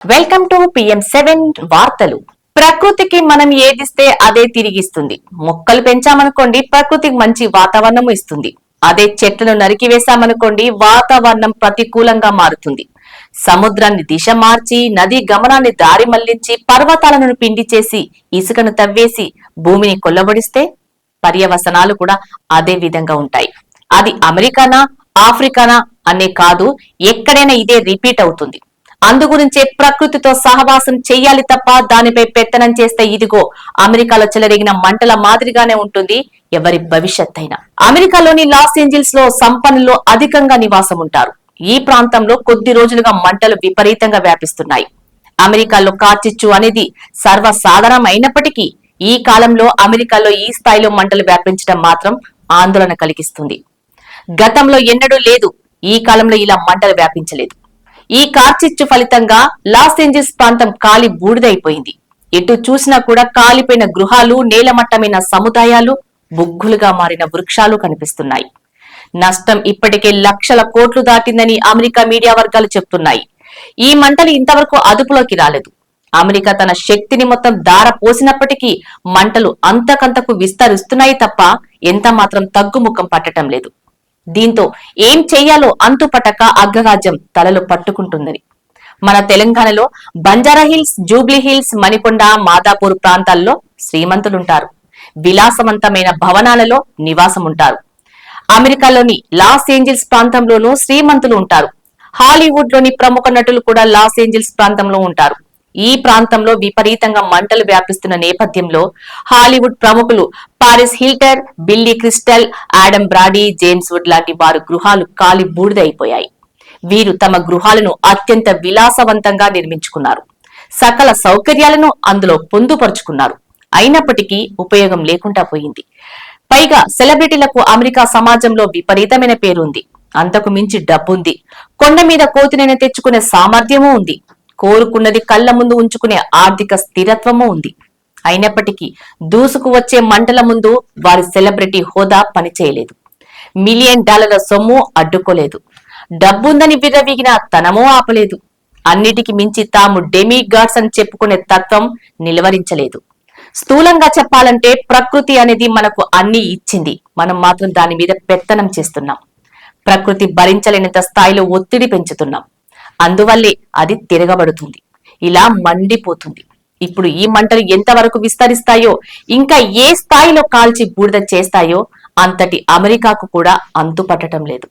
Welcome to PM7 వార్తలు. ప్రకృతికి మనం ఏదిస్తే అదే తిరిగిస్తుంది. మొక్కలు పెంచామనుకోండి, ప్రకృతికి మంచి వాతావరణం ఇస్తుంది. అదే చెట్లను నరికివేశామనుకోండి, వాతావరణం ప్రతికూలంగా మారుతుంది. సముద్రాన్ని దిశ మార్చి, నదీ గమనాన్ని దారి మళ్లించి, పర్వతాలను పిండి చేసి, ఇసుకను తవ్వేసి, భూమిని కొల్లబడిస్తే పర్యవసనాలు కూడా అదే విధంగా ఉంటాయి. అది అమెరికానా, ఆఫ్రికానా అనే కాదు, ఎక్కడైనా ఇదే రిపీట్ అవుతుంది. అందుగురించే ప్రకృతితో సహవాసం చెయ్యాలి తప్ప దానిపై పెత్తనం చేస్తే ఇదిగో అమెరికాలో చెలరేగిన మంటల మాదిరిగానే ఉంటుంది ఎవరి భవిష్యత్ అయినా. అమెరికాలోని లాస్ ఏంజిల్స్ లో సంపన్నులు అధికంగా నివాసం ఉంటారు. ఈ ప్రాంతంలో కొద్ది రోజులుగా మంటలు విపరీతంగా వ్యాపిస్తున్నాయి. అమెరికాలో కార్చిచ్చు అనేది సర్వసాధారణం అయినప్పటికీ ఈ కాలంలో అమెరికాలో ఈ స్థాయిలో మంటలు వ్యాపించడం మాత్రం ఆందోళన కలిగిస్తుంది. గతంలో ఎన్నడూ లేదు, ఈ కాలంలో ఇలా మంటలు వ్యాపించలేదు. ఈ కార్చిచ్చు ఫలితంగా లాస్ ఏంజిల్స్ ప్రాంతం కాలి బూడిదైపోయింది. ఎటు చూసినా కూడా కాలిపోయిన గృహాలు, నేలమట్టమైన సముదాయాలు, బుగ్గులుగా మారిన వృక్షాలు కనిపిస్తున్నాయి. నష్టం ఇప్పటికే లక్షల కోట్లు దాటిందని అమెరికా మీడియా వర్గాలు చెప్తున్నాయి. ఈ మంటలు ఇంతవరకు అదుపులోకి రాలేదు. అమెరికా తన శక్తిని మొత్తం దార పోసినప్పటికీ మంటలు అంతకంతకు విస్తరిస్తున్నాయి తప్ప ఎంత మాత్రం తగ్గుముఖం పట్టడం లేదు. దీంతో ఏం చెయ్యాలో అంతుపట్టక అగ్రరాజ్యం తలలు పట్టుకుంటుందని. మన తెలంగాణలో Banjara hills, Jubilee hills, Manikonda, Madhapur ప్రాంతాల్లో శ్రీమంతులుంటారు. విలాసవంతమైన భవనాలలో నివాసం ఉంటారు. అమెరికాలోని లాస్ ఏంజిల్స్ ప్రాంతంలోనూ శ్రీమంతులు ఉంటారు. హాలీవుడ్ లోని ప్రముఖ నటులు కూడా లాస్ ఏంజిల్స్ ప్రాంతంలో ఉంటారు. ఈ ప్రాంతంలో విపరీతంగా మంటలు వ్యాపిస్తున్న నేపథ్యంలో హాలీవుడ్ ప్రముఖులు Paris Hilton, Billy Crystal, Adam Brody, James Woods లాంటి వారు గృహాలు కాలి బూడిదైపోయాయి. వీరు తమ గృహాలను అత్యంత విలాసవంతంగా నిర్మించుకున్నారు. సకల సౌకర్యాలను అందులో పొందుపరుచుకున్నారు. అయినప్పటికీ ఉపయోగం లేకుండా పోయింది. పైగా సెలబ్రిటీలకు అమెరికా సమాజంలో విపరీతమైన పేరుంది. అంతకు మించి డబ్బుంది. కొండ మీద కోతినైనా తెచ్చుకునే సామర్థ్యమూ ఉంది. కోరుకున్నది కళ్ల ముందు ఉంచుకునే ఆర్థిక స్థిరత్వము ఉంది. అయినప్పటికీ దూసుకు వచ్చే మంటల ముందు వారి సెలబ్రిటీ హోదా పనిచేయలేదు. $1 మిలియన్ సొమ్ము అడ్డుకోలేదు. డబ్బుందని విర్రవీగిన తనమూ ఆపలేదు. అన్నిటికి మించి తాము డెమీ గాడ్స్ అని చెప్పుకునే తత్వం నిలువరించలేదు. స్థూలంగా చెప్పాలంటే ప్రకృతి అనేది మనకు అన్ని ఇచ్చింది. మనం మాత్రం దాని మీద పెత్తనం చేస్తున్నాం. ప్రకృతి భరించలేనంత స్థాయిలో ఒత్తిడి పెంచుతున్నాం. అందువల్లే అది తిరగబడుతుంది, ఇలా మండిపోతుంది. ఇప్పుడు ఈ మంటలు ఎంతవరకు విస్తరిస్తాయో, ఇంకా ఏ స్థాయిలో కాల్చి బూడిద చేస్తాయో అంతటి అమెరికాకు కూడా అంతుపట్టడం లేదు.